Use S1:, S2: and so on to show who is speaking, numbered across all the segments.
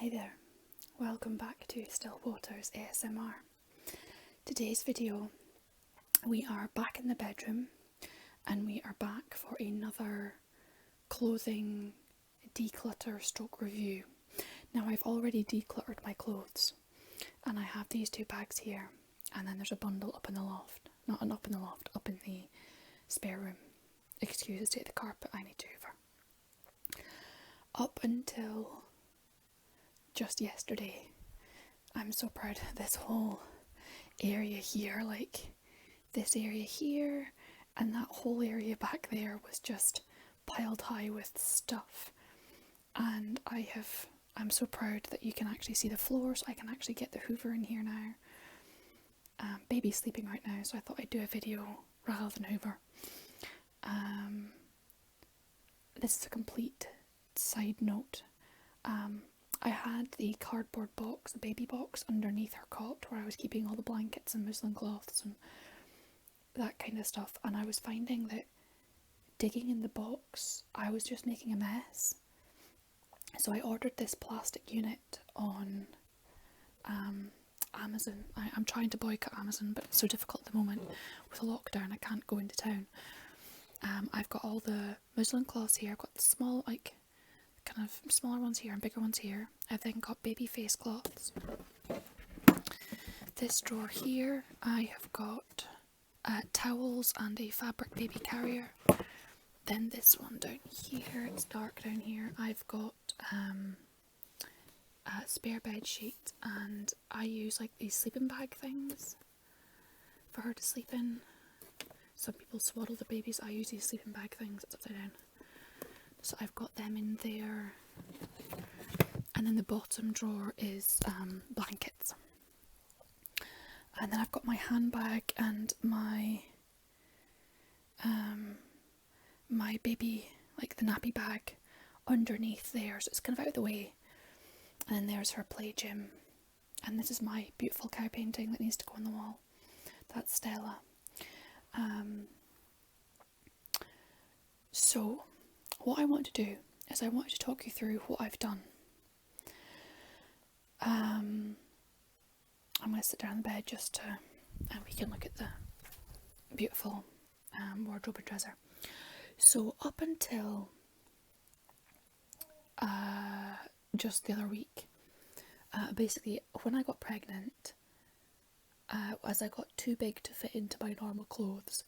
S1: Hi there, welcome back to Still Waters ASMR. Today's video, we are back in the bedroom and we are back for another clothing declutter stroke review. Now I've already decluttered my clothes and I have these two bags here, and then there's a bundle up in the loft, not up in the loft, up in the spare room. Excuse the state of the carpet, I need to hoover. Up until just yesterday, I'm so proud of this whole area here, like this area here and that whole area back there was just piled high with stuff, and I'm so proud that you can actually see the floor, so I can actually get the hoover in here now. Baby's sleeping right now, so I thought I'd do a video rather than hoover. This is a complete side note. I had the cardboard box, the baby box, underneath her cot where I was keeping all the blankets and muslin cloths and that kind of stuff, and I was finding that digging in the box, I was just making a mess. So I ordered this plastic unit on Amazon. I'm trying to boycott Amazon, but it's so difficult at the moment with a lockdown. I can't go into town. I've got all the muslin cloths here. I've got the small, like, kind of smaller ones here and bigger ones here. I've then got baby face cloths. This drawer here, I have got towels and a fabric baby carrier. Then this one down here, it's dark down here, I've got a spare bed sheet, and I use like these sleeping bag things for her to sleep in. Some people swaddle the babies, I use these sleeping bag things, it's upside down. So I've got them in there. And then the bottom drawer is blankets. And then I've got my handbag and my my baby, like the nappy bag, underneath there, so it's kind of out of the way. And then there's her play gym. And this is my beautiful cow painting that needs to go on the wall. That's Stella. So what I want to do is I want to talk you through what I've done. I'm going to sit down in bed just to, and we can look at the beautiful wardrobe and dresser. So up until just the other week, basically when I got pregnant, as I got too big to fit into my normal clothes,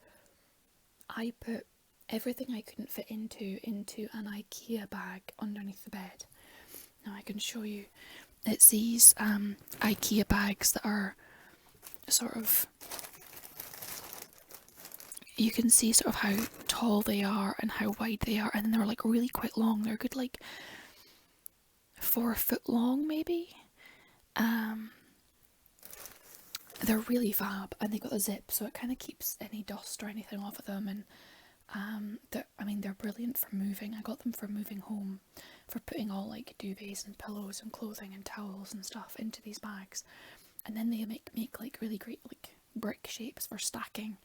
S1: I put everything I couldn't fit into an IKEA bag underneath the bed. Now I can show you. It's these IKEA bags that are sort of, you can see sort of how tall they are and how wide they are, and then they're like really quite long. They're good, like 4 foot long maybe. They're really fab, and they got a zip, so it kind of keeps any dust or anything off of them. And they're brilliant for moving. I got them for moving home, for putting all like duvets and pillows and clothing and towels and stuff into these bags, and then they make like really great like brick shapes for stacking.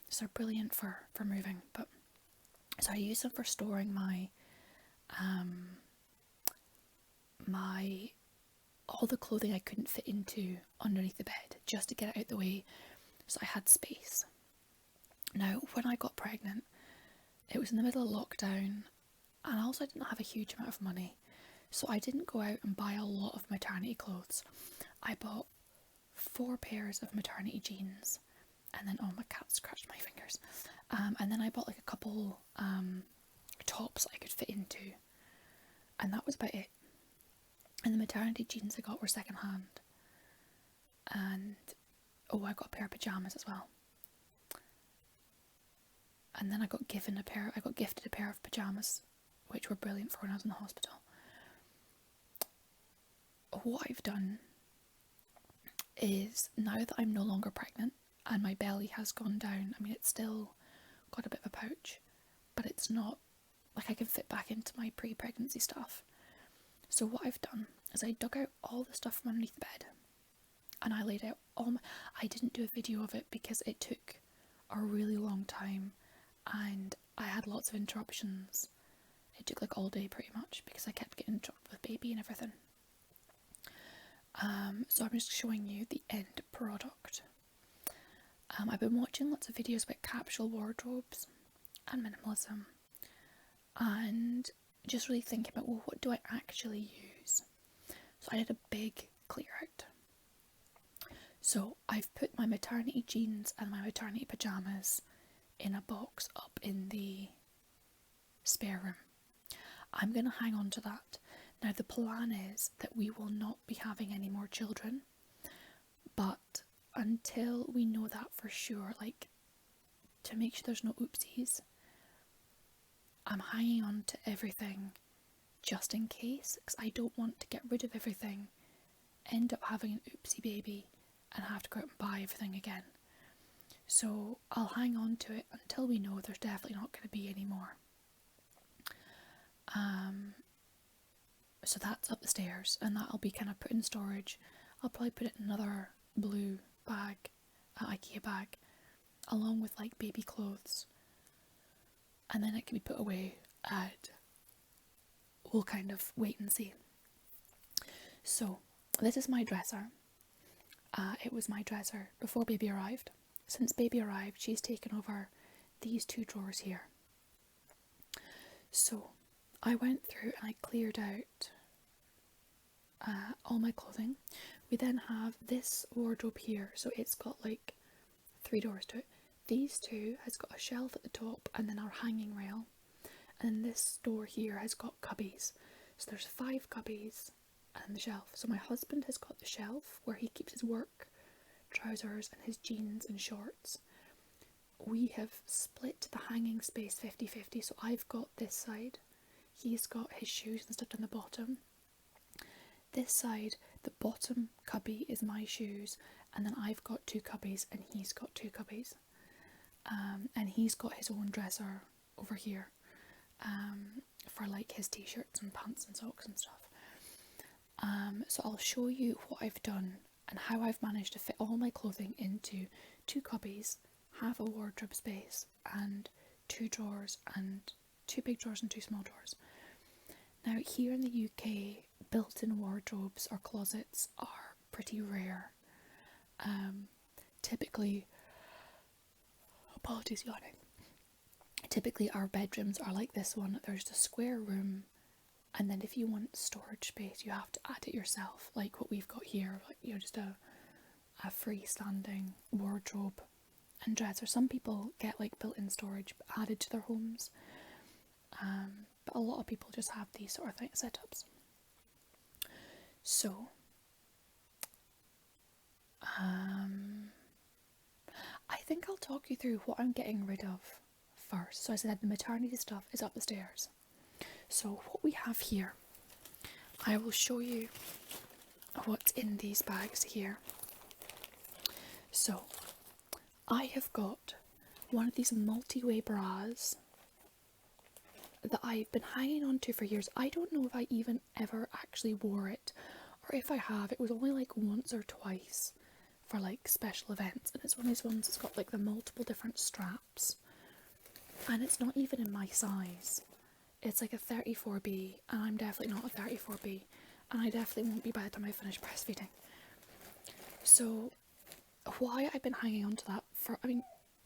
S1: So they're brilliant for moving. But so I use them for storing my all the clothing I couldn't fit into underneath the bed, just to get it out the way, so I had space. Now when I got pregnant, it was in the middle of lockdown, and also I didn't have a huge amount of money, so I didn't go out and buy a lot of maternity clothes. I bought 4 pairs of maternity jeans, and then, oh, my cat scratched my fingers, and then I bought like a couple tops I could fit into, and that was about it. And the maternity jeans I got were second hand, and I got a pair of pajamas as well. And then I got gifted a pair of pajamas, which were brilliant for when I was in the hospital. What I've done is, now that I'm no longer pregnant and my belly has gone down, I mean, it's still got a bit of a pouch, but it's not like I can fit back into my pre-pregnancy stuff. So what I've done is I dug out all the stuff from underneath the bed, and I laid out I didn't do a video of it because it took a really long time, and I had lots of interruptions. It took like all day pretty much, because I kept getting interrupted with baby and everything. So I'm just showing you the end product. I've been watching lots of videos about capsule wardrobes and minimalism, and just really thinking about, well, what do I actually use? So I did a big clear out. So I've put my maternity jeans and my maternity pajamas in a box up in the spare room. I'm going to hang on to that. Now the plan is that we will not be having any more children, but until we know that for sure, like, to make sure there's no oopsies, I'm hanging on to everything just in case, because I don't want to get rid of everything, end up having an oopsie baby and have to go out and buy everything again. So I'll hang on to it until we know there's definitely not going to be any more. So that's up the stairs, and that'll be kind of put in storage. I'll probably put it in another blue bag, IKEA bag, along with like baby clothes, and then it can be put away, and we'll kind of wait and see. So this is my dresser. It was my dresser before baby arrived. Since baby arrived, she's taken over these two drawers here. So I went through and I cleared out all my clothing. We then have this wardrobe here, so it's got like 3 doors to it. These two has got a shelf at the top and then our hanging rail, and then this door here has got cubbies. So there's 5 cubbies and the shelf. So my husband has got the shelf where he keeps his work trousers and his jeans and shorts. We have split the hanging space 50-50, so I've got this side, he's got his shoes and stuff down the bottom. This side, the bottom cubby is my shoes, and then I've got 2 cubbies and he's got 2 cubbies. And he's got his own dresser over here for like his t-shirts and pants and socks and stuff. So I'll show you what I've done and how I've managed to fit all my clothing into 2 cubbies, half a wardrobe space, and 2 drawers, and 2 big drawers and 2 small drawers. Now here in the UK, built-in wardrobes or closets are pretty rare. Typically, apologies yawning, typically our bedrooms are like this one. There's the square room, and then if you want storage space you have to add it yourself, like what we've got here, like, you know, just a freestanding wardrobe and dresser. Some people get like built-in storage added to their homes, but a lot of people just have these sort of setups. So I think I'll talk you through what I'm getting rid of first. So I said the maternity stuff is up the stairs. So what we have here, I will show you what's in these bags here. So I have got one of these multi-way bras that I've been hanging on to for years. I don't know if I even ever actually wore it, or if I have, it was only like once or twice for like special events, and it's one of these ones that's got like the multiple different straps, and it's not even in my size. It's like a 34B, and I'm definitely not a 34B, and I definitely won't be by the time I finish breastfeeding. So why I've been hanging on to that for,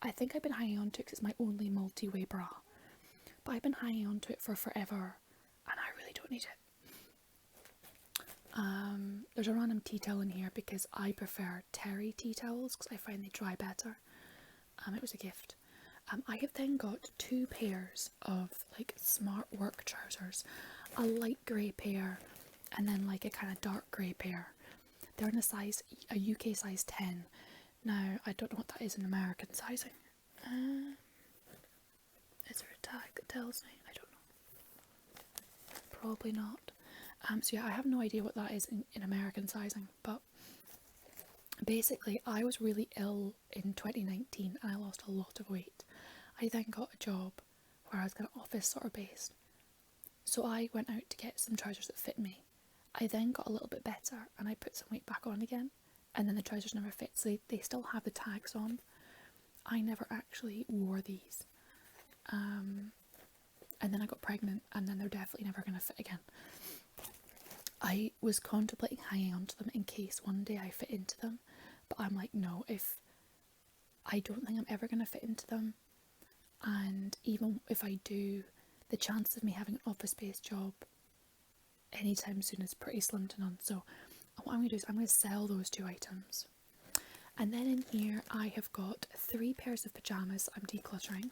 S1: I think I've been hanging on to it because it's my only multi-way bra, but I've been hanging on to it for forever and I really don't need it. There's a random tea towel in here because I prefer terry tea towels because I find they dry better. It was a gift. I have then got 2 pairs of like smart work trousers, a light grey pair and then like a kind of dark grey pair. They're in a UK size 10. Now I don't know what that is in American sizing. Is there a tag that tells me? I don't know. Probably not. So yeah, I have no idea what that is in American sizing, but basically I was really ill in 2019 and I lost a lot of weight. I then got a job where I was kind of office sort of based, so I went out to get some trousers that fit me. I then got a little bit better and I put some weight back on again, and then the trousers never fit, so they still have the tags on. I never actually wore these, and then I got pregnant, and then they're definitely never going to fit again. I was contemplating hanging onto them in case one day I fit into them, but I'm like, no, I don't think I'm ever going to fit into them, and even if I do, the chances of me having an office-based job anytime soon is pretty slim to none. So what I'm going to do is I'm going to sell those 2 items. And then in here I have got 3 pairs of pyjamas I'm decluttering.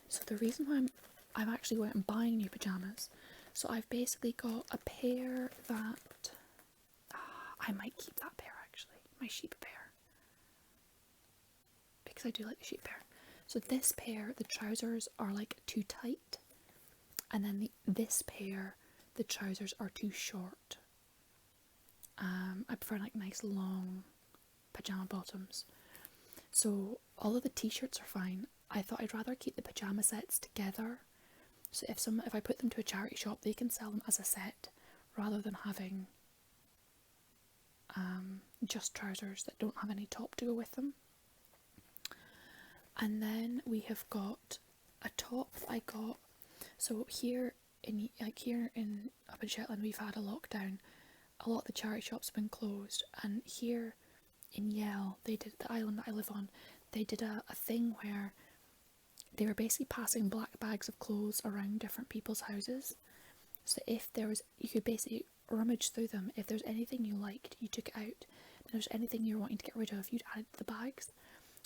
S1: So the reason why I've actually went and buying new pyjamas, so I've basically got a pair that I might keep that pair actually, my sheep pair, because I do like the sheep pair. So this pair, the trousers are like too tight, and then this pair, the trousers are too short. I prefer like nice long pajama bottoms. So all of the t-shirts are fine. I thought I'd rather keep the pajama sets together, so if I put them to a charity shop, they can sell them as a set rather than having just trousers that don't have any top to go with them. And then we have got a top I got. So here in up in Shetland, we've had a lockdown. A lot of the charity shops have been closed, and here in Yell, the island that I live on, they did a thing where they were basically passing black bags of clothes around different people's houses. So if there was, you could basically rummage through them. If there's anything you liked, you took it out. If there's anything you're wanting to get rid of, you'd add it to the bags.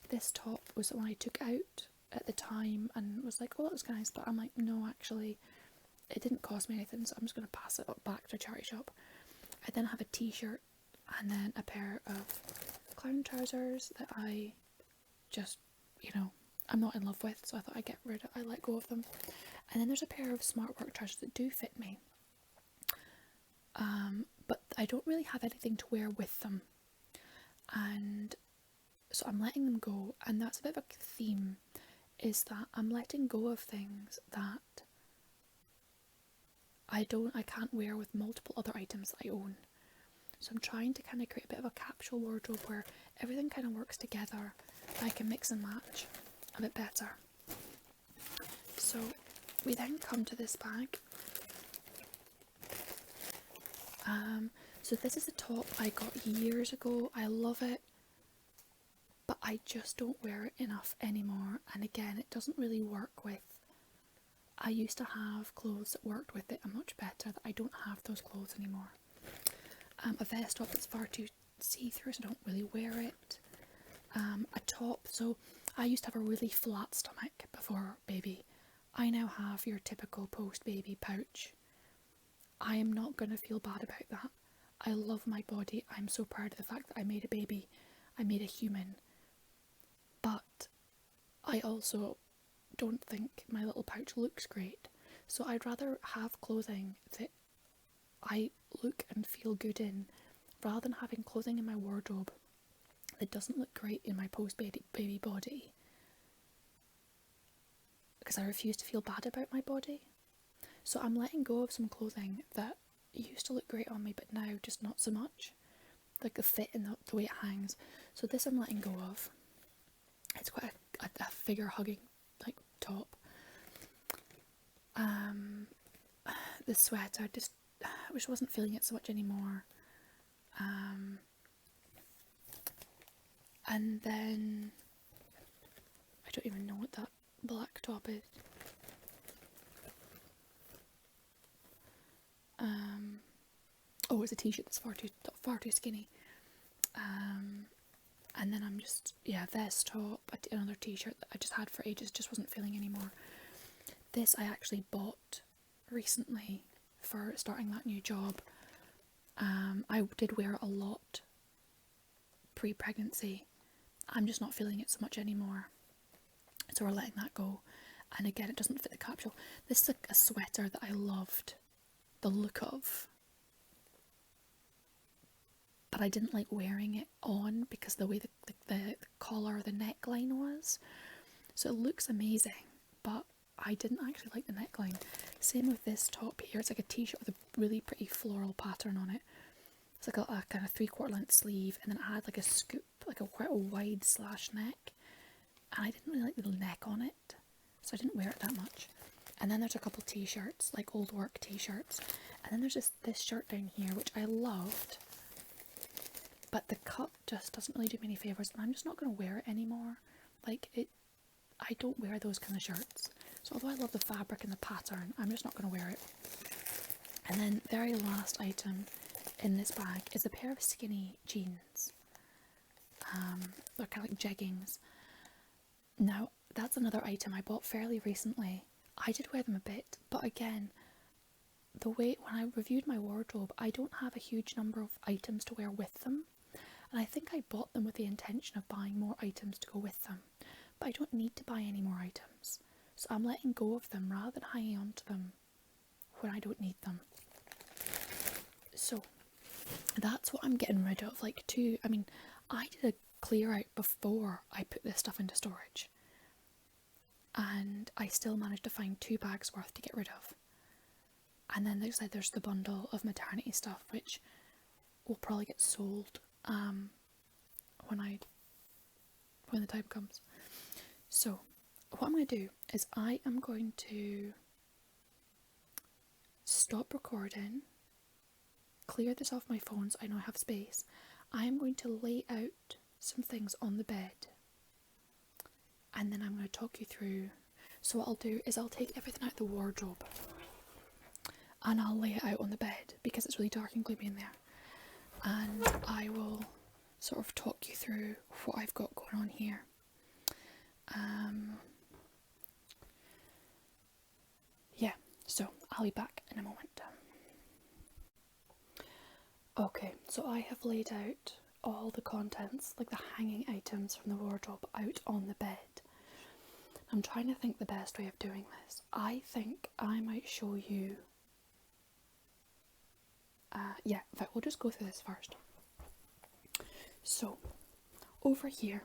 S1: This top was the one I took out at the time and was like, oh, that was nice, but I'm like, no, actually, it didn't cost me anything, so I'm just going to pass it back to a charity shop. I then have a t-shirt and then a pair of clown trousers that I just, I'm not in love with, so I thought I let go of them. And then there's a pair of smart work trousers that do fit me, but I don't really have anything to wear with them, and so I'm letting them go. And that's a bit of a theme, is that I'm letting go of things that I can't wear with multiple other items that I own. So I'm trying to kind of create a bit of a capsule wardrobe where everything kind of works together. I can mix and match a bit better. So we then come to this bag. So this is a top I got years ago. I love it, but I just don't wear it enough anymore. And again, it doesn't really work with, I used to have clothes that worked with it a much better, that I don't have those clothes anymore. A vest top that's far too see-through, so I don't really wear it. A top, so I used to have a really flat stomach before baby. I now have your typical post-baby pouch. I am not going to feel bad about that. I love my body. I'm so proud of the fact that I made a baby. I made a human. But I also don't think my little pouch looks great. So I'd rather have clothing that I look and feel good in, rather than having clothing in my wardrobe that doesn't look great in my post-baby body, because I refuse to feel bad about my body. So I'm letting go of some clothing that used to look great on me, but now just not so much, like the fit and the way it hangs. So this I'm letting go of. It's quite a figure hugging like top. The sweater, I just wasn't feeling it so much anymore. And then I don't even know what that black top is. Oh, it's a t-shirt that's far too skinny. And then I'm just, vest top, another t-shirt that I just had for ages, just wasn't feeling anymore. This I actually bought recently for starting that new job. I did wear it a lot pre-pregnancy. I'm just not feeling it so much anymore, so we're letting that go. And again, it doesn't fit the capsule. This is a sweater that I loved the look of, but I didn't like wearing it on because the way the collar, the neckline was. So it looks amazing, but I didn't actually like the neckline. Same with this top here. It's like a t-shirt with a really pretty floral pattern on it. It's like a kind of 3/4 length sleeve, and then it had like a scoop, like quite a wide slash neck. And I didn't really like the neck on it, so I didn't wear it that much. And then there's a couple t-shirts, like old work t-shirts. And then there's this shirt down here which I loved, but the cut just doesn't really do me any favours, and I'm just not going to wear it anymore. Like, I don't wear those kind of shirts. So although I love the fabric and the pattern, I'm just not going to wear it. And then very last item in this bag is a pair of skinny jeans. They're kind of like jeggings. Now, that's another item I bought fairly recently. I did wear them a bit, but again, the way when I reviewed my wardrobe, I don't have a huge number of items to wear with them. And I think I bought them with the intention of buying more items to go with them. But I don't need to buy any more items. So I'm letting go of them rather than hanging on to them when I don't need them. So that's what I'm getting rid of. Like I did a clear out before I put this stuff into storage. And I still managed to find 2 bags worth to get rid of. And then there's the bundle of maternity stuff, which will probably get sold when the time comes. So what I'm going to do is I am going to stop recording, clear this off my phone so I know I have space. I am going to lay out some things on the bed, and then I'm going to talk you through. So what I'll do is I'll take everything out of the wardrobe and I'll lay it out on the bed because it's really dark and gloomy in there, and I will sort of talk you through what I've got going on here. Yeah, so I'll be back in a moment. Okay, so I have laid out all the contents, like the hanging items from the wardrobe, out on the bed. I'm trying to think the best way of doing this. I think I might show you... in fact, we'll just go through this first. So, over here,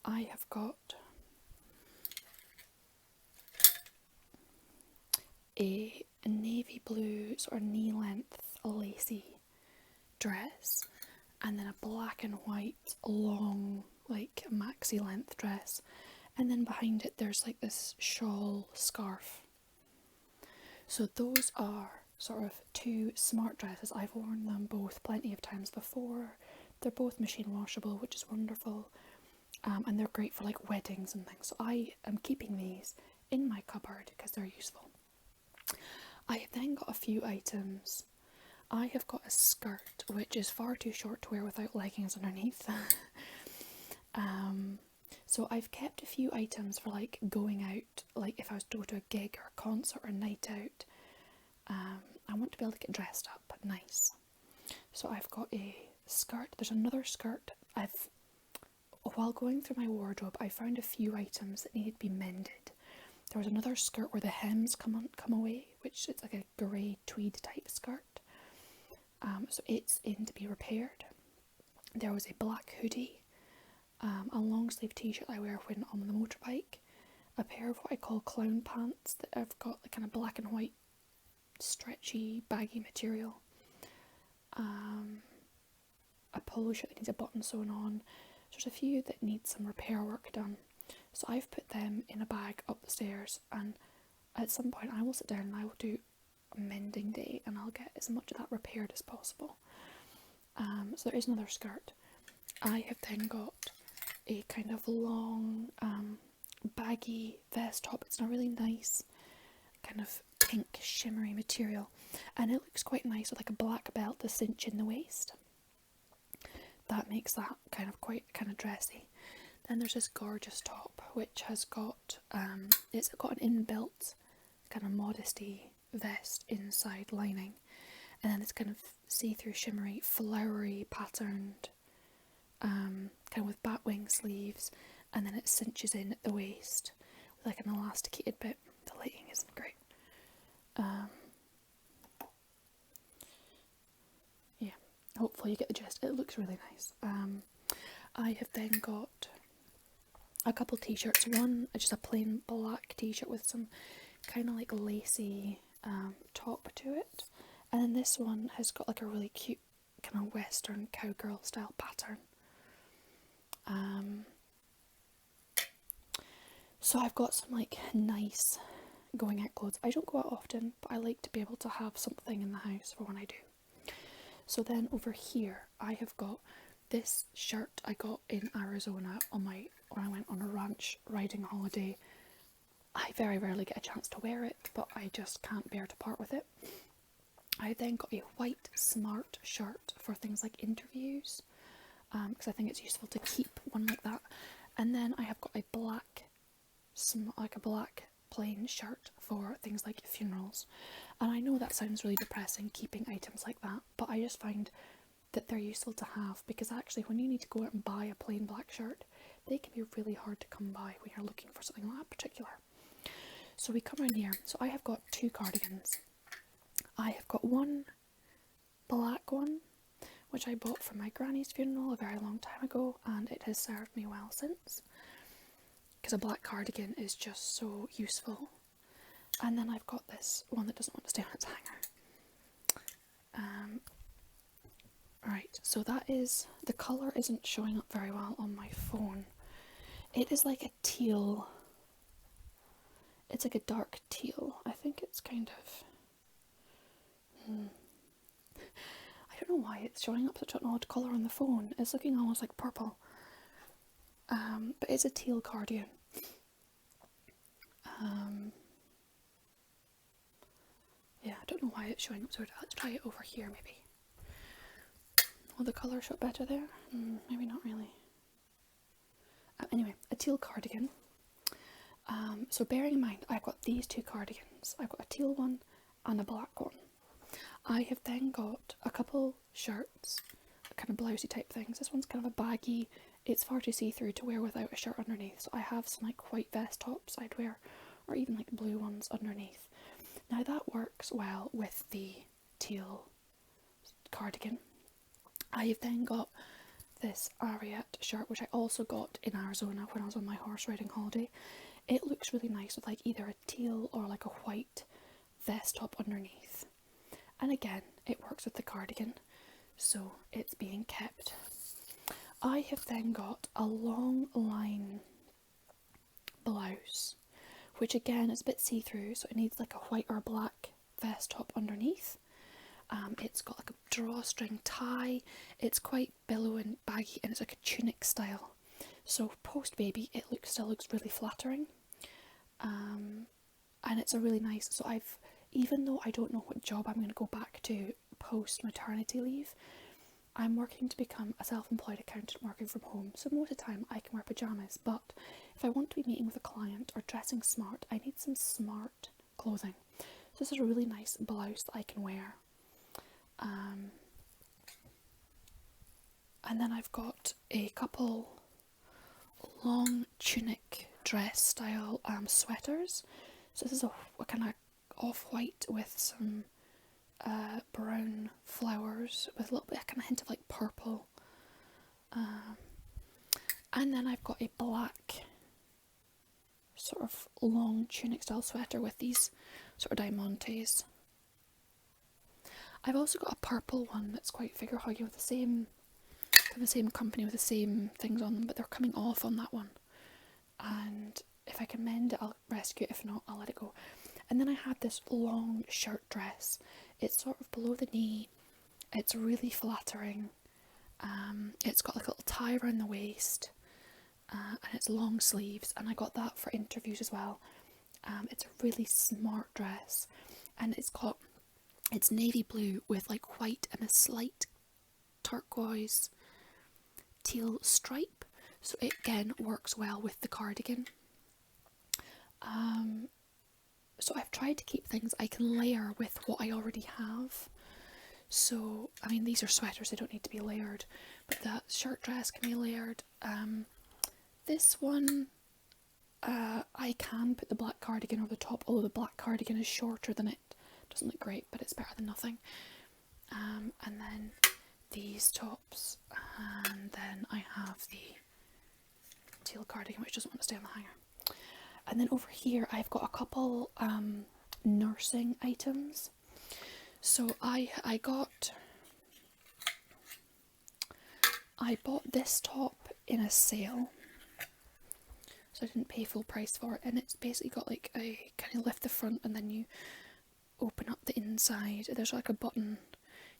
S1: I have got a navy blue sort of knee-length lacy dress, and then a black and white long, like, maxi length dress, and then behind it there's like this shawl scarf. So those are sort of 2 smart dresses. I've worn them both plenty of times before. They're both machine washable, which is wonderful, and they're great for like weddings and things. So I am keeping these in my cupboard because they're useful. I have then got a few items. I have got a skirt which is far too short to wear without leggings underneath. So I've kept a few items for like going out, like if I was to go to a gig or a concert or a night out. I want to be able to get dressed up nice. So I've got a skirt. There's another skirt. While going through my wardrobe, I found a few items that needed to be mended. There was another skirt where the hems come away, which is like a grey tweed type skirt. So it's in to be repaired. There was a black hoodie, a long sleeve t-shirt I wear when on the motorbike, a pair of what I call clown pants that I've got like kind of black and white stretchy baggy material, a polo shirt that needs a button sewn on. There's a few that need some repair work done, so I've put them in a bag up the stairs, and at some point I will sit down and I will do a mending day and I'll get as much of that repaired as possible. So there is another skirt. I have then got a kind of long baggy vest top. It's a really nice kind of pink shimmery material, and it looks quite nice with like a black belt to cinch in the waist. That makes that kind of dressy. Then there's this gorgeous top which has got it's got an inbuilt kind of modesty vest inside lining, and then it's kind of see-through shimmery flowery patterned kind of with batwing sleeves, and then it cinches in at the waist with like an elasticated bit. The lighting isn't great. Yeah, hopefully you get the gist. It looks really nice. I have then got a couple t-shirts. One just a plain black t-shirt with some kind of like lacy top to it, and then this one has got like a really cute kind of western cowgirl style pattern. So I've got some like nice going out clothes. I don't go out often, but I like to be able to have something in the house for when I do. So then over here I have got this shirt I got in Arizona when I went on a ranch riding holiday. I very rarely get a chance to wear it, but I just can't bear to part with it. I then got a white smart shirt for things like interviews, because I think it's useful to keep one like that. And then I have got a black plain shirt for things like funerals. And I know that sounds really depressing, keeping items like that, but I just find that they're useful to have, because actually when you need to go out and buy a plain black shirt, they can be really hard to come by when you're looking for something like that particular. So we come around here. So I have got two cardigans. I have got one black one, which I bought for my granny's funeral a very long time ago, and it has served me well since, because a black cardigan is just so useful. And then I've got this one that doesn't want to stay on its hanger. Right, so that is, the colour isn't showing up very well on my phone. It is like a teal, it's like a dark teal. I think it's kind of, I don't know why it's showing up such an odd colour on the phone. It's looking almost like purple. But it's a teal cardigan. Yeah, I don't know why it's showing up so. Let's try it over here maybe. Will the colour show better there? Maybe not really. Anyway, a teal cardigan. So bearing in mind, I've got these two cardigans. I've got a teal one and a black one. I have then got a couple shirts, kind of blousey type things. This one's kind of a baggy, it's far too see-through to wear without a shirt underneath. So I have some like white vest tops I'd wear, or even like blue ones underneath. Now that works well with the teal cardigan. I have then got this Ariat shirt, which I also got in Arizona when I was on my horse riding holiday. It looks really nice with like either a teal or like a white vest top underneath. And again, it works with the cardigan, so it's being kept. I have then got a long line blouse, which again is a bit see-through, so it needs like a white or black vest top underneath. It's got like a drawstring tie, it's quite billow and baggy, and it's like a tunic style. So post baby, it still looks really flattering. And it's a really nice, so even though I don't know what job I'm going to go back to post maternity leave, I'm working to become a self-employed accountant working from home, so most of the time I can wear pyjamas, but if I want to be meeting with a client or dressing smart, I need some smart clothing. So this is a really nice blouse that I can wear. And then I've got a couple long tunic dress style sweaters. So this is a kind of off-white with some brown flowers with a little bit, a kind of hint of like purple. And then I've got a black sort of long tunic style sweater with these sort of diamantes. I've also got a purple one that's quite figure huggy with the same company with the same things on them, but they're coming off on that one. And if I can mend it, I'll rescue it. If not, I'll let it go. And then I had this long shirt dress. It's sort of below the knee. It's really flattering. It's got like a little tie around the waist, and it's long sleeves. And I got that for interviews as well. It's a really smart dress, and it's navy blue with like white and a slight turquoise teal stripe, so it again works well with the cardigan. So I've tried to keep things I can layer with what I already have. So I mean, these are sweaters, they don't need to be layered, but that shirt dress can be layered. This one, I can put the black cardigan over the top, although the black cardigan is shorter than it. Doesn't look great, but it's better than nothing. And then these tops, and then I have the teal cardigan, which doesn't want to stay on the hanger. And then over here I've got a couple nursing items. So I bought this top in a sale. so I didn't pay full price for it. And it's basically got like a kind of lift the front and then you open up the inside. There's like a button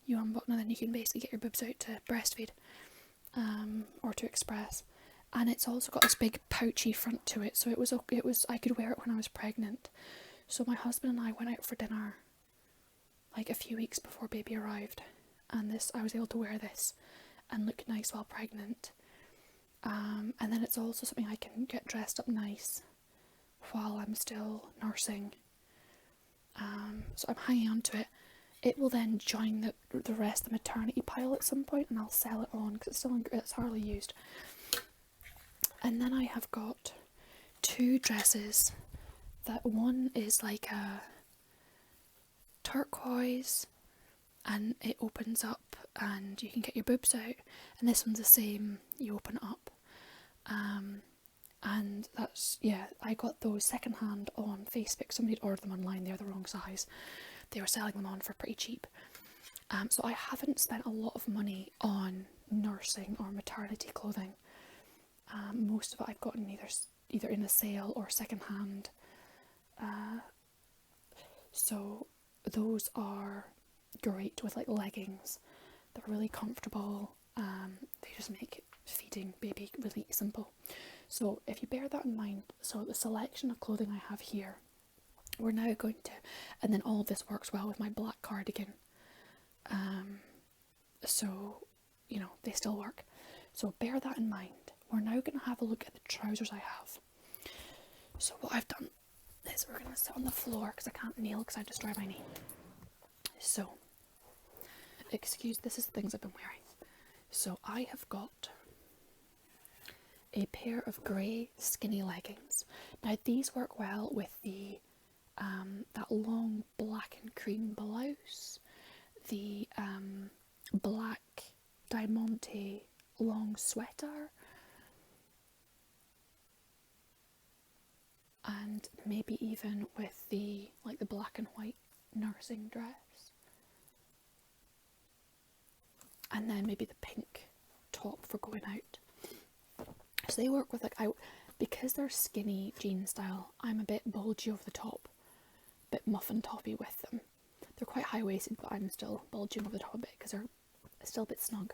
S1: you unbutton and then you can basically get your boobs out to breastfeed or to express. And it's also got this big pouchy front to it, so it was I could wear it when I was pregnant. So my husband and I went out for dinner like a few weeks before baby arrived, and I was able to wear this and look nice while pregnant. And then it's also something I can get dressed up nice while I'm still nursing. So I'm hanging on to it. It will then join the rest of the maternity pile at some point, and I'll sell it on because it's hardly used. And then I have got 2 dresses. That one is like a turquoise and it opens up and you can get your boobs out, and this one's the same, you open it up. And that's, yeah, I got those second hand on Facebook. Somebody had ordered them online, they're the wrong size. They were selling them on for pretty cheap. So I haven't spent a lot of money on nursing or maternity clothing. Most of it I've gotten either in a sale or second hand. So those are great with like leggings. They're really comfortable. They just make feeding baby really simple. So if you bear that in mind, so the selection of clothing I have here, we're now going to, and then all of this works well with my black cardigan. So, you know, they still work. So bear that in mind. We're now going to have a look at the trousers I have. So what I've done is we're going to sit on the floor because I can't kneel because I destroy my knee. So, this is the things I've been wearing. So I have got a pair of grey skinny leggings. Now these work well with the that long black and cream blouse, the black diamante long sweater, and maybe even with the black and white nursing dress, and then maybe the pink top for going out. So they work with because they're skinny jean style, I'm a bit bulgy over the top, a bit muffin toppy with them. They're quite high waisted, but I'm still bulging over the top a bit because they're still a bit snug.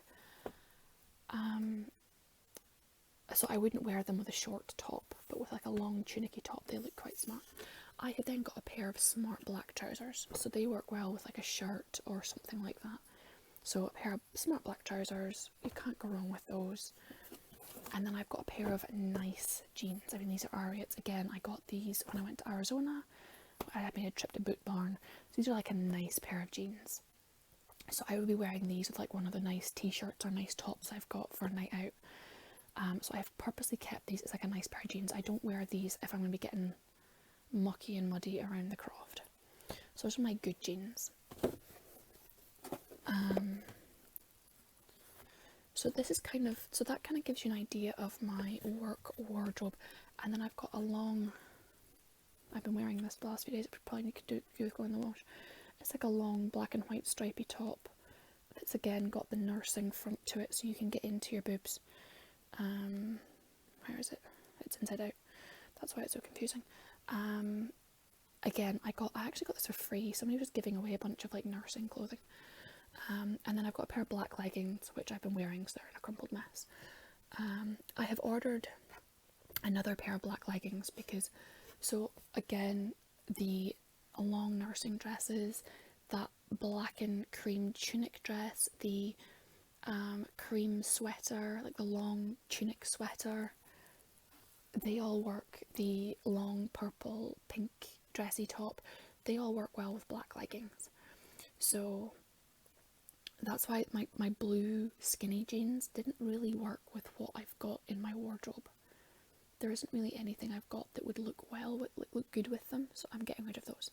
S1: So I wouldn't wear them with a short top, but with like a long tunicky top, they look quite smart. I have then got a pair of smart black trousers, so they work well with like a shirt or something like that. So a pair of smart black trousers, you can't go wrong with those. And then I've got a pair of nice jeans. I mean, these are Ariats. Again, I got these when I went to Arizona. I had made a trip to Boot Barn. So these are like a nice pair of jeans. So I would be wearing these with like one of the nice t-shirts or nice tops I've got for a night out. So I've purposely kept these as like a nice pair of jeans. I don't wear these if I'm going to be getting mucky and muddy around the croft. So those are my good jeans. So this is that kind of gives you an idea of my work wardrobe. And then I've got I've been wearing this the last few days, it probably need to do go in the wash. It's like a long black and white stripy top. It's again got the nursing front to it, so you can get into your boobs. Where is it? It's inside out. That's why it's so confusing. Again, I actually got this for free. Somebody was giving away a bunch of like nursing clothing. And then I've got a pair of black leggings, which I've been wearing because they're in a crumpled mess. I have ordered another pair of black leggings because, so again, the long nursing dresses, that black and cream tunic dress, the cream sweater, like the long tunic sweater, they all work. The long purple pink dressy top, they all work well with black leggings. So that's why my blue skinny jeans didn't really work with what I've got in my wardrobe. There isn't really anything I've got that would look look good with them, so I'm getting rid of those.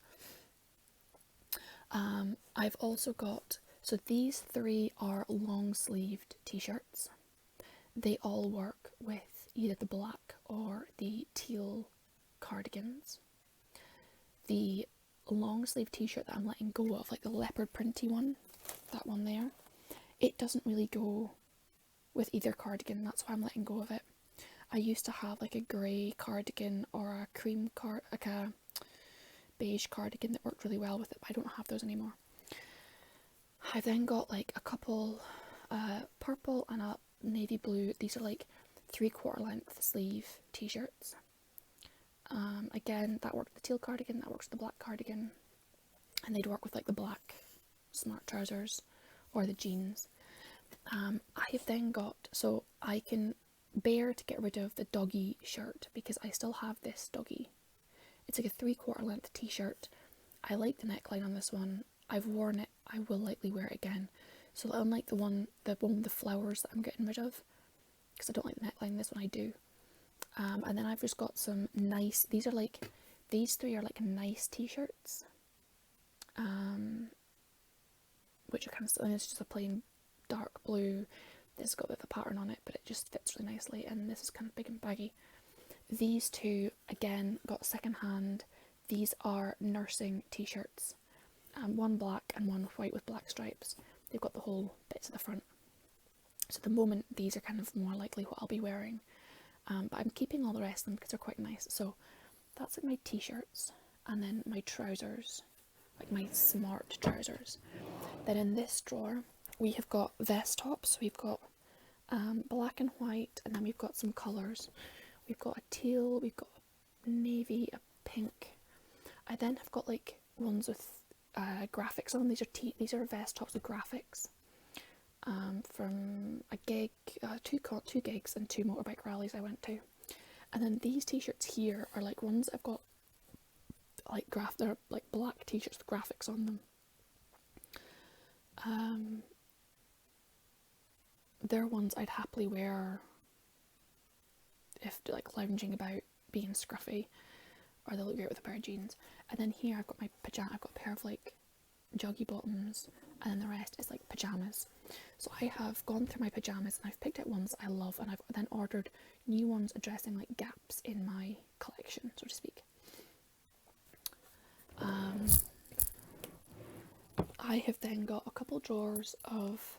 S1: I've also got, so these 3 are long sleeved t-shirts. They all work with either the black or the teal cardigans. The long sleeve t-shirt that I'm letting go of, like the leopard printy one, that one there, it doesn't really go with either cardigan, that's why I'm letting go of it. I used to have like a grey cardigan or a like a beige cardigan that worked really well with it, but I don't have those anymore. I then got like a couple purple and a navy blue. These are like 3/4 length sleeve t-shirts. Again, that worked with the teal cardigan, that works with the black cardigan, and they'd work with like the black smart trousers or the jeans. I have then got, so I can bear to get rid of the doggy shirt because I still have this doggy. It's like a 3/4 length t-shirt. I like the neckline on this one. I've worn it. I will likely wear it again. So unlike the one with the flowers that I'm getting rid of, because I don't like the neckline, this one I do. And then I've just got some nice, these three are like nice t-shirts. Which are kind of, and it's just a plain dark blue. This has got a bit of a pattern on it, but it just fits really nicely, and this is kind of big and baggy. These two, again, got second hand. These are nursing t-shirts. One black and one white with black stripes. They've got the whole bits at the front. So at the moment, these are kind of more likely what I'll be wearing. But I'm keeping all the rest of them because they're quite nice. So that's like my t-shirts, and then my trousers, like my smart trousers. Then in this drawer, we have got vest tops. We've got black and white, and then we've got some colours. We've got a teal, we've got a navy, a pink. I then have got like ones with graphics on. These are vest tops with graphics from a gig, two gigs and 2 motorbike rallies I went to. And then these t-shirts here are like ones I've got like they're like black t-shirts with graphics on them. They're ones I'd happily wear if like lounging about, being scruffy, or they look great with a pair of jeans. And then here I've got my I've got a pair of like joggy bottoms, and then the rest is like pajamas. So I have gone through my pajamas and I've picked out ones I love, and I've then ordered new ones addressing like gaps in my collection, so to speak. I have then got a couple drawers of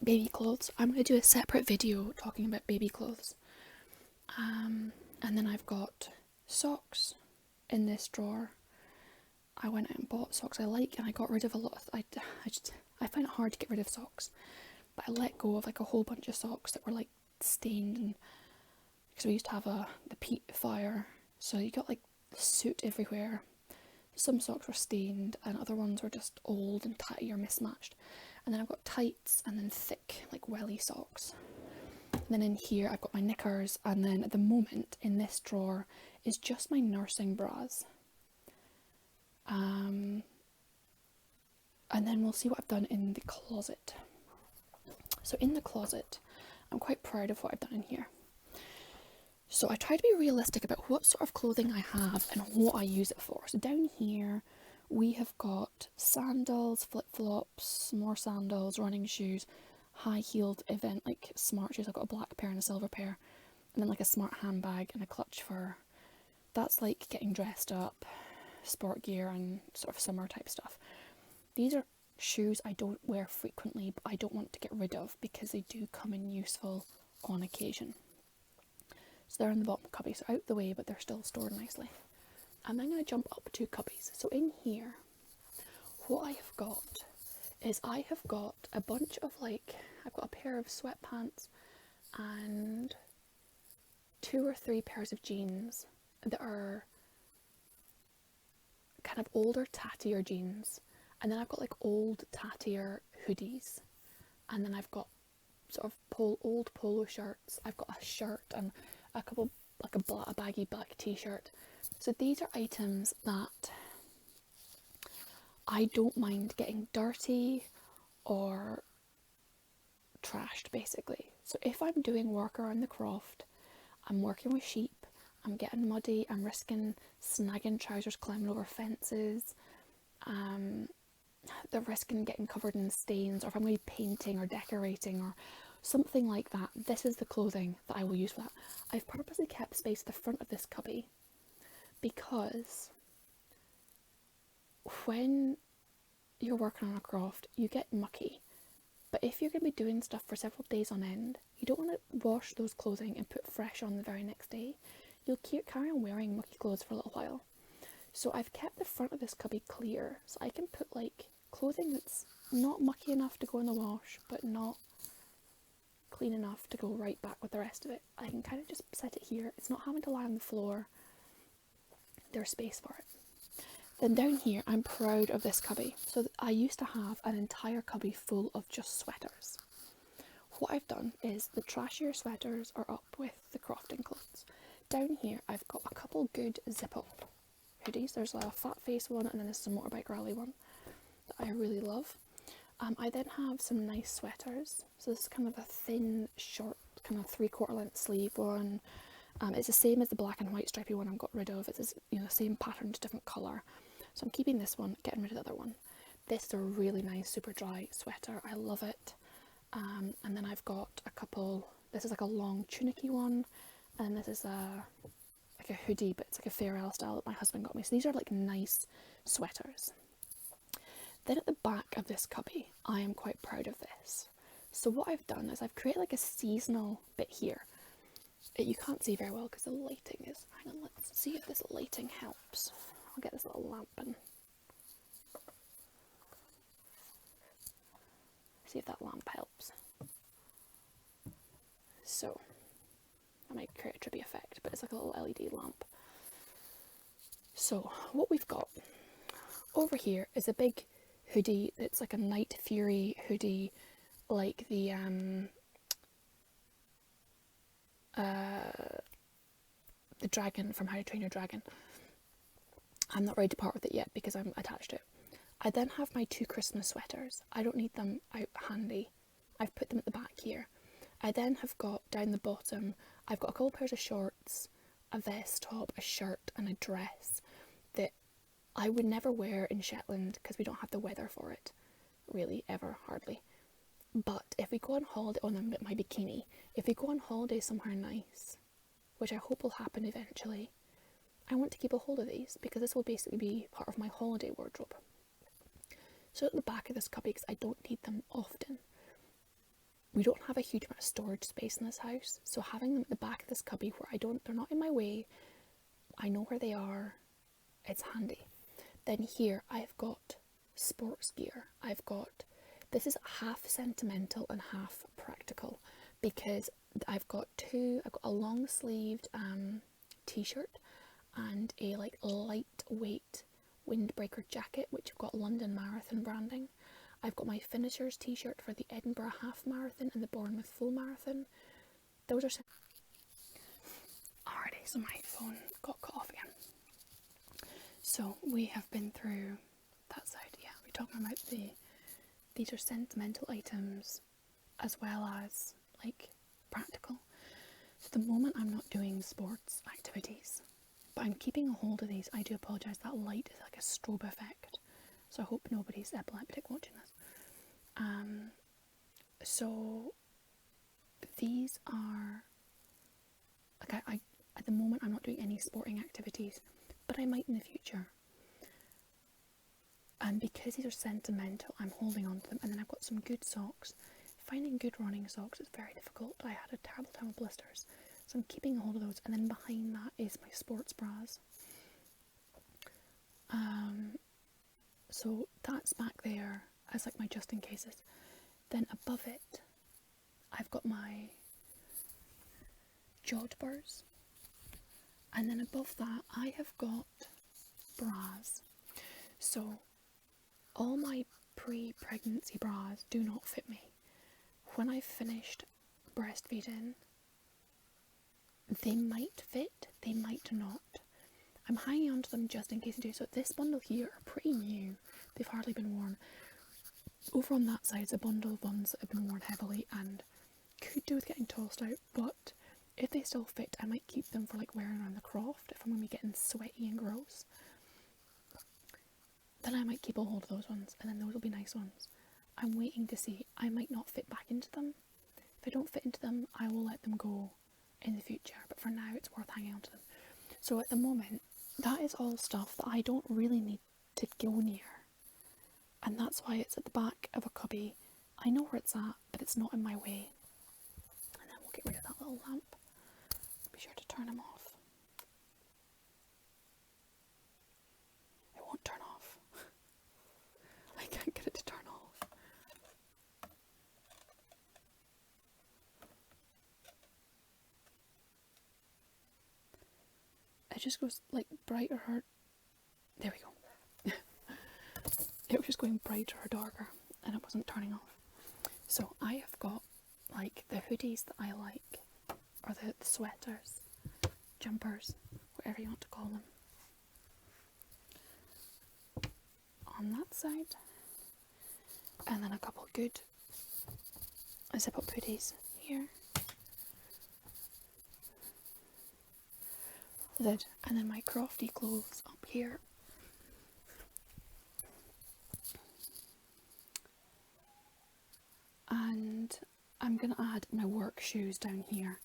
S1: baby clothes. I'm going to do a separate video talking about baby clothes. And then I've got socks in this drawer. I went out and bought socks I like, and I got rid of a lot of, I find it hard to get rid of socks, but I let go of like a whole bunch of socks that were like stained, and because we used to have the peat fire, so you got like soot everywhere. Some socks were stained and other ones were just old and tatty or mismatched. And then I've got tights and then thick like welly socks. And then in here I've got my knickers, and then at the moment in this drawer is just my nursing bras. And then we'll see what I've done in the closet. So in the closet, I'm quite proud of what I've done in here. So I try to be realistic about what sort of clothing I have and what I use it for. So down here we have got sandals, flip-flops, more sandals, running shoes, high-heeled event like smart shoes. I've got a black pair and a silver pair, and then like a smart handbag and a clutch for, that's like getting dressed up, sport gear and sort of summer type stuff. These are shoes I don't wear frequently, but I don't want to get rid of because they do come in useful on occasion. So they're in the bottom cubby, so out the way, but they're still stored nicely. And I'm going to jump up 2 cubbies. So in here, what I have got is I have got a bunch of like, I've got a pair of sweatpants and 2 or 3 pairs of jeans that are kind of older, tattier jeans. And then I've got like old, tattier hoodies. And then I've got sort of old polo shirts. I've got a shirt and a couple, like a baggy black t-shirt. So these are items that I don't mind getting dirty or trashed, basically. So if I'm doing work around the croft, I'm working with sheep, I'm getting muddy, I'm risking snagging trousers, climbing over fences, they're risking getting covered in stains, or if I'm going to be painting or decorating or something like that, this is the clothing that I will use for that. I've purposely kept space at the front of this cubby because when you're working on a croft, you get mucky, But if you're going to be doing stuff for several days on end, you don't want to wash those clothing and put fresh on the very next day. You'll carry on wearing mucky clothes for a little while. So I've kept the front of this cubby clear, so I can put like clothing that's not mucky enough to go in the wash, but not clean enough to go right back with the rest of it. I can kind of just set it here. It's not having to lie on the floor. There's space for it. Then down here, I'm proud of this cubby. So I used to have an entire cubby full of just sweaters. What I've done is the trashier sweaters are up with the crofting clothes. Down here, I've got a couple good zip-up hoodies. There's a fat face one, and then there's some motorbike rally one that I really love. I then have some nice sweaters. So this is kind of a thin, short, kind of 3/4 length sleeve one. It's the same as the black and white stripy one I got rid of. It's the same pattern, just different colour. So I'm keeping this one, getting rid of the other one. This is a really nice, super dry sweater. I love it. And then I've got a couple. This is like a long tunicky one, and this is like a hoodie, but it's like a Farewell style that my husband got me. So these are like nice sweaters. Then at the back of this cubby, I am quite proud of this. So what I've done is I've created like a seasonal bit here. You can't see very well because the lighting is... Hang on, let's see if this lighting helps. I'll get this little lamp in. See if that lamp helps. So, I might create a trippy effect, but it's like a little LED lamp. So, what we've got over here is a big hoodie that's like a Night Fury hoodie, like the dragon from How to Train Your Dragon. I'm not ready to part with it yet because I'm attached to it. I then have my 2 Christmas sweaters. I don't need them out handy. I've put them at the back here. I then have got down the bottom, I've got a couple pairs of shorts, a vest top, a shirt and a dress that I would never wear in Shetland because we don't have the weather for it. Really, ever, hardly. But if we go on holiday, my bikini, if we go on holiday somewhere nice, which I hope will happen eventually, I want to keep a hold of these because this will basically be part of my holiday wardrobe. So at the back of this cubby, because I don't need them often, we don't have a huge amount of storage space in this house, so having them at the back of this cubby where they're not in my way, I know where they are, it's handy. Then here I've got sports gear. This is half sentimental and half practical because I've got a long sleeved t-shirt and a like lightweight windbreaker jacket which have got London Marathon branding. I've got my finishers t-shirt for the Edinburgh Half Marathon and the Bournemouth Full Marathon. Those are... Alrighty, so my phone got cut off again. So we have been through that side, yeah. We're talking about these are sentimental items as well as like practical. So at the moment I'm not doing sports activities, but I'm keeping a hold of these. I do apologise, that light is like a strobe effect, so I hope nobody's epileptic watching this. So these are like I at the moment I'm not doing any sporting activities, but I might in the future. And because these are sentimental, I'm holding on to them. And then I've got some good socks. Finding good running socks is very difficult. I had a terrible time with blisters, so I'm keeping a hold of those. And then behind that is my sports bras. So that's back there as like my just in cases. Then above it, I've got my Jodhpurs. And then above that, I have got bras. So all my pre-pregnancy bras do not fit me. When I've finished breastfeeding, they might fit, they might not. I'm hanging on to them just in case they do. So this bundle here are pretty new. They've hardly been worn. Over on that side is a bundle of ones that have been worn heavily and could do with getting tossed out, but if they still fit, I might keep them for like wearing around the croft if I'm going to be getting sweaty and gross. Then I might keep a hold of those ones, and then those will be nice ones. I'm waiting to see. I might not fit back into them. If I don't fit into them, I will let them go in the future, but for now it's worth hanging on to them. So at the moment, that is all stuff that I don't really need to go near, and that's why it's at the back of a cubby I know where it's at, but it's not in my way. And then we'll get rid of that little lamp. Be sure to turn him off. It won't turn off. I can't get it to turn off. It just goes like brighter or... There we go. It was just going brighter or darker and it wasn't turning off. So I have got like the hoodies that I like, or the sweaters, jumpers, whatever you want to call them, on that side, and then a couple of good zip up hoodies here, and then my crofty clothes up here. And I'm going to add my work shoes down here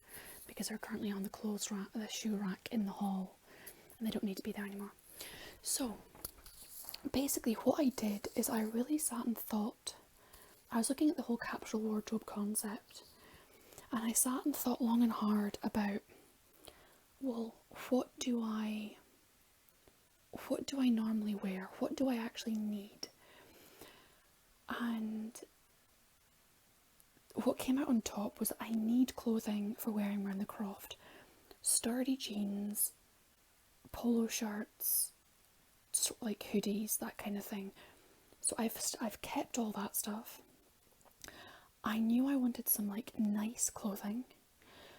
S1: because they're currently on the clothes rack, the shoe rack in the hall, and they don't need to be there anymore. So basically what I did is I really sat and thought. I was looking at the whole capsule wardrobe concept, and I sat and thought long and hard about, well, what do I normally wear? What do I actually need? And what came out on top was that I need clothing for wearing around the croft. Sturdy jeans, polo shirts, like hoodies, that kind of thing. So I've kept all that stuff. I knew I wanted some like nice clothing.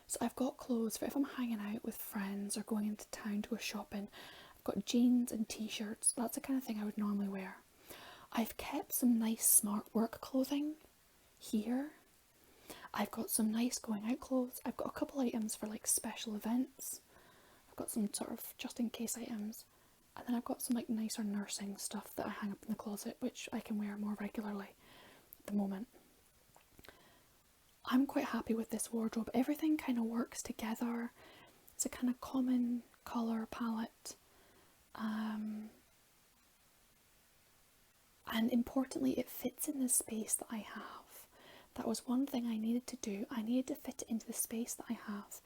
S1: So I've got clothes for if I'm hanging out with friends or going into town to go shopping. I've got jeans and t-shirts. That's the kind of thing I would normally wear. I've kept some nice smart work clothing here. I've got some nice going out clothes. I've got a couple items for like special events. I've got some sort of just in case items. And then I've got some like nicer nursing stuff that I hang up in the closet, which I can wear more regularly at the moment. I'm quite happy with this wardrobe. Everything kind of works together. It's a kind of common colour palette. And importantly, it fits in the space that I have. That was one thing I needed to do. I needed to fit it into the space that I have.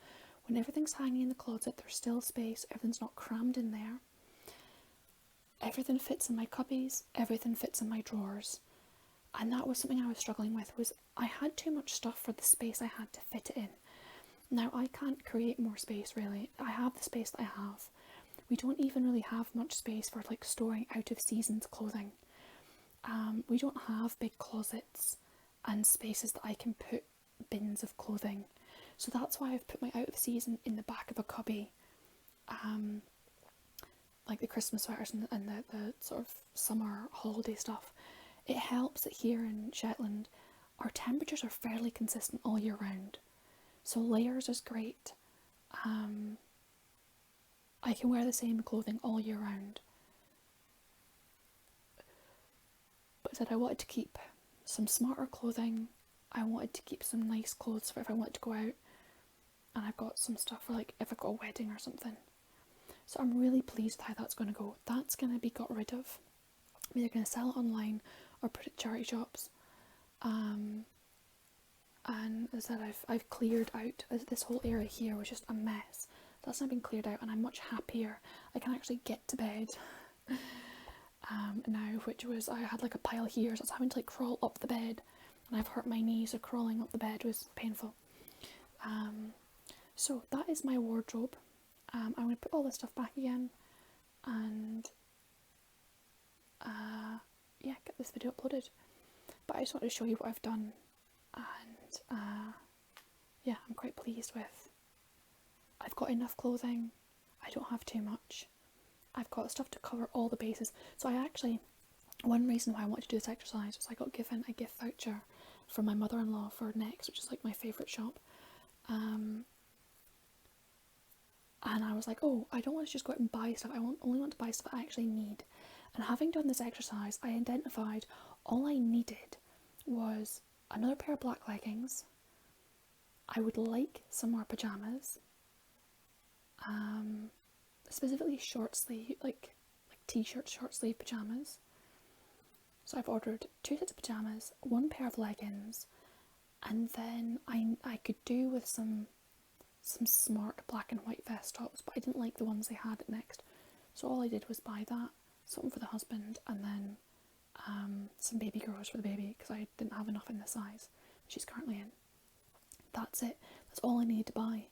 S1: When everything's hanging in the closet, there's still space. Everything's not crammed in there. Everything fits in my cubbies. Everything fits in my drawers. And that was something I was struggling with, was I had too much stuff for the space I had to fit it in. Now, I can't create more space, really. I have the space that I have. We don't even really have much space for like storing out of season's clothing. We don't have big closets and spaces that I can put bins of clothing. So that's why I've put my out of season in the back of a cubby. Like the Christmas sweaters and the sort of summer holiday stuff. It helps that here in Shetland, our temperatures are fairly consistent all year round. So layers is great. I can wear the same clothing all year round. But I said I wanted to keep some smarter clothing. I wanted to keep some nice clothes for if I wanted to go out. And I've got some stuff for like if I've got a wedding or something. So I'm really pleased with how that's going to go. That's going to be got rid of. I'm either going to sell it online or put it in charity shops. And as I said, I've cleared out. This whole area here was just a mess. That's now been cleared out and I'm much happier. I can actually get to bed now, which was, I had like a pile here, so I was having to like crawl up the bed, and I've hurt my knees, so crawling up the bed was painful. So that is my wardrobe. I'm going to put all this stuff back again and yeah, get this video uploaded. But I just wanted to show you what I've done, and yeah, I'm quite pleased with. I've got enough clothing, I don't have too much. I've got stuff to cover all the bases. So I actually, one reason why I wanted to do this exercise was I got given a gift voucher from my mother-in-law for Next, which is like my favourite shop. And I was like, oh, I don't want to just go out and buy stuff. I only want to buy stuff I actually need. And having done this exercise, I identified all I needed was another pair of black leggings. I would like some more pajamas. Specifically short sleeve, like t-shirt short sleeve pajamas. So I've ordered 2 sets of pyjamas, 1 pair of leggings, and then I could do with some smart black and white vest tops, but I didn't like the ones they had at Next. So all I did was buy that, something for the husband, and then some baby girls for the baby, because I didn't have enough in the size she's currently in. That's it. That's all I needed to buy.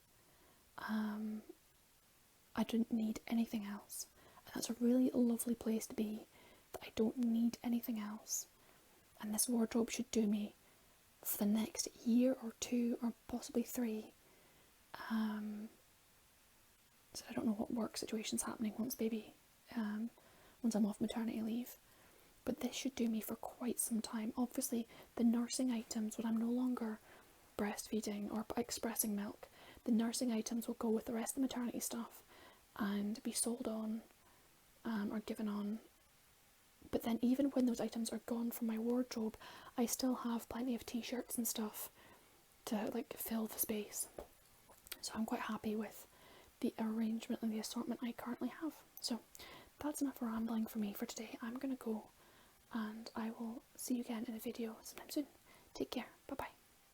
S1: I didn't need anything else. And that's a really lovely place to be, that I don't need anything else. And this wardrobe should do me for the next year or 2 or possibly 3. So I don't know what work situation's happening once I'm off maternity leave. But this should do me for quite some time. Obviously, the nursing items, when I'm no longer breastfeeding or expressing milk, the nursing items will go with the rest of the maternity stuff and be sold on or given on. But then even when those items are gone from my wardrobe, I still have plenty of t-shirts and stuff to like fill the space. So I'm quite happy with the arrangement and the assortment I currently have. So that's enough rambling for me for today. I'm gonna go, and I will see you again in a video sometime soon. Take care. Bye bye.